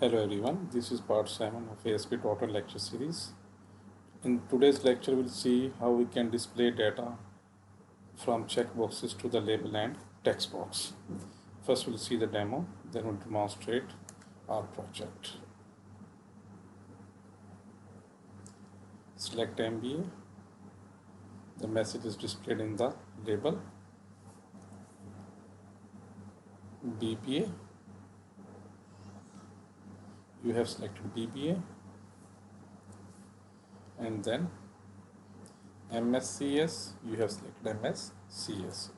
Hello everyone, this is part 7 of ASP Total lecture series. In today's lecture, we'll see how we can display data from checkboxes to the label and text box. First, we'll see the demo, then we'll demonstrate our project. Select MBA. The message is displayed in the label. BBA. You have selected BBA, and then MSCS, you have selected MSCS.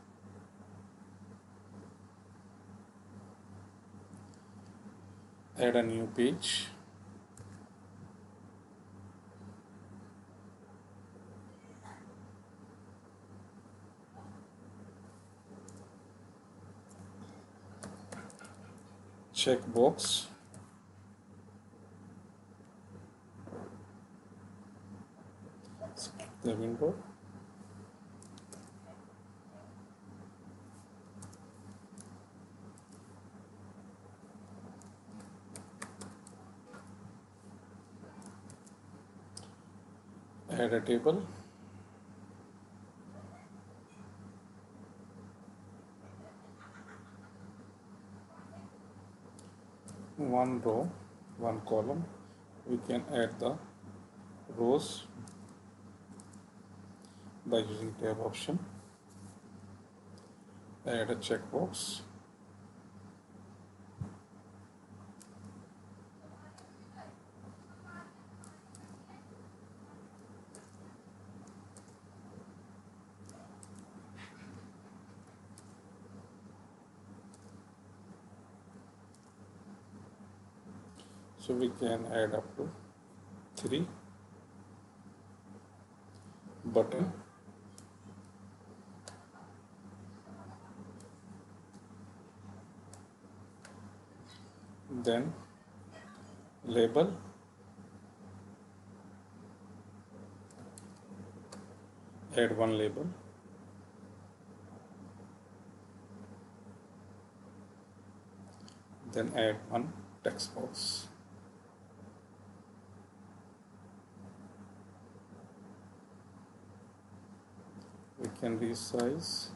Add a new page. Checkbox. Select the window. Add a table. One row, one column. We can add the rows by using tab option. Add a checkbox. So we can add up to 3 button. Then label. Add one label. Then add one text box. We can resize.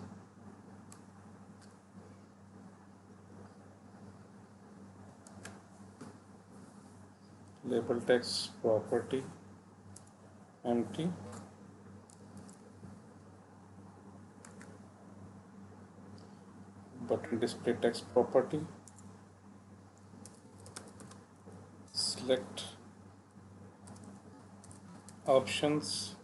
Label text property empty. Button display text property. Select options.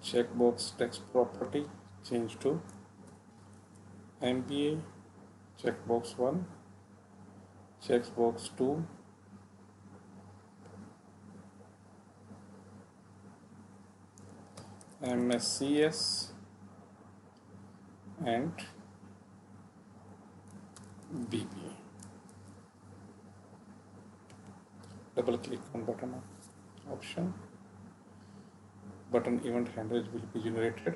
Checkbox text property change to MBA. Checkbox 1, checkbox 2, MSCS, and BBA. Double click on button option. Button event handlers will be generated.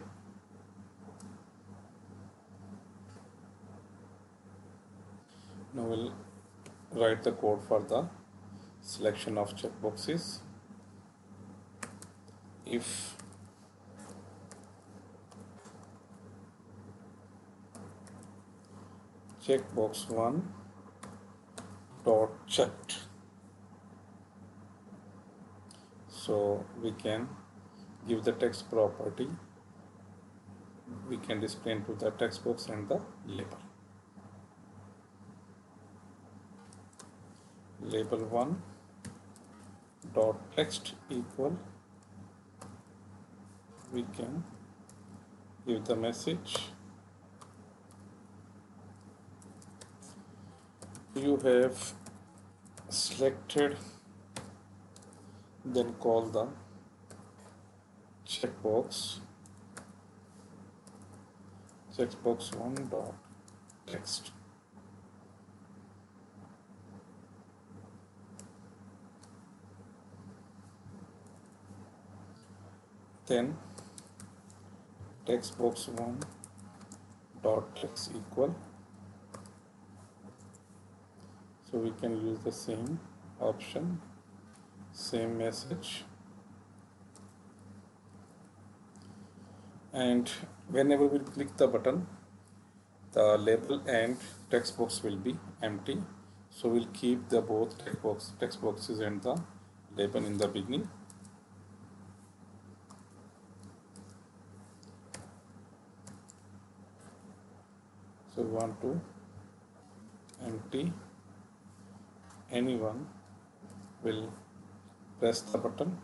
Now we'll write the code for the selection of checkboxes. If checkbox 1 dot checked, so we can give the text property. We can display into the text box and the label. Label 1 dot text equal, we can give the message you have selected, then call the checkbox 1 dot text. Then textbox 1 dot text equal. So we can use the same option, same message, and whenever we click the button, the label and text box will be empty. So we'll keep the both text boxes and the label in the beginning. So we want to empty. Anyone will press the button.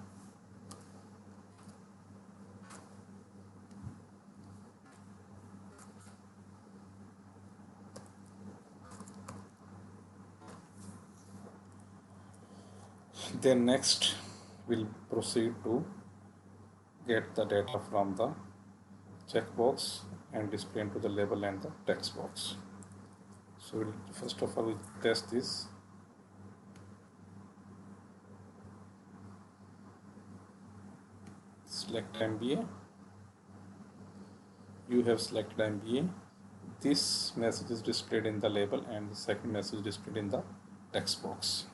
Then next we'll proceed to get the data from the checkbox and display into the label and the text box. So first of all we'll test this. Select MBA. You have selected MBA. This message is displayed in the label and the second message displayed in the text box.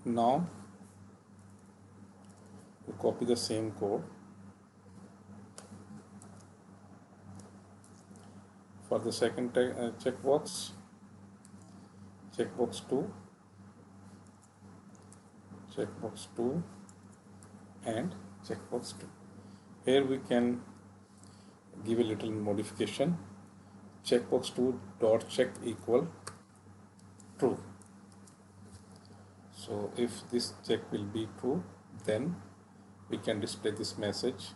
Now we copy the same code for the second checkbox, checkbox 2, checkbox 2 and checkbox 2. Here we can give a little modification. Checkbox 2 dot check equal true. So if this check will be true, then we can display this message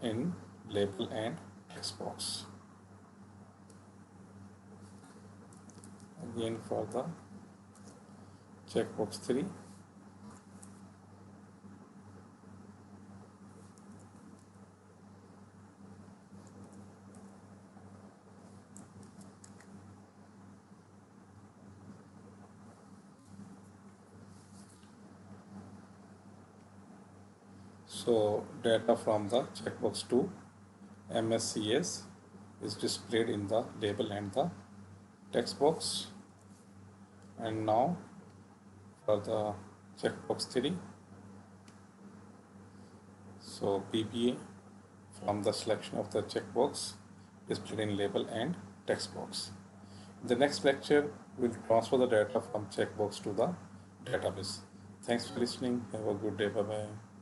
in label and text box. Again for the checkbox 3, so data from the checkbox 2 MSCS is displayed in the label and the text box. And now for the checkbox 3, so PBA from the selection of the checkbox displayed in label and text box. In the next lecture, we'll transfer the data from checkbox to the database. Thanks for listening. Have a good day. Bye bye.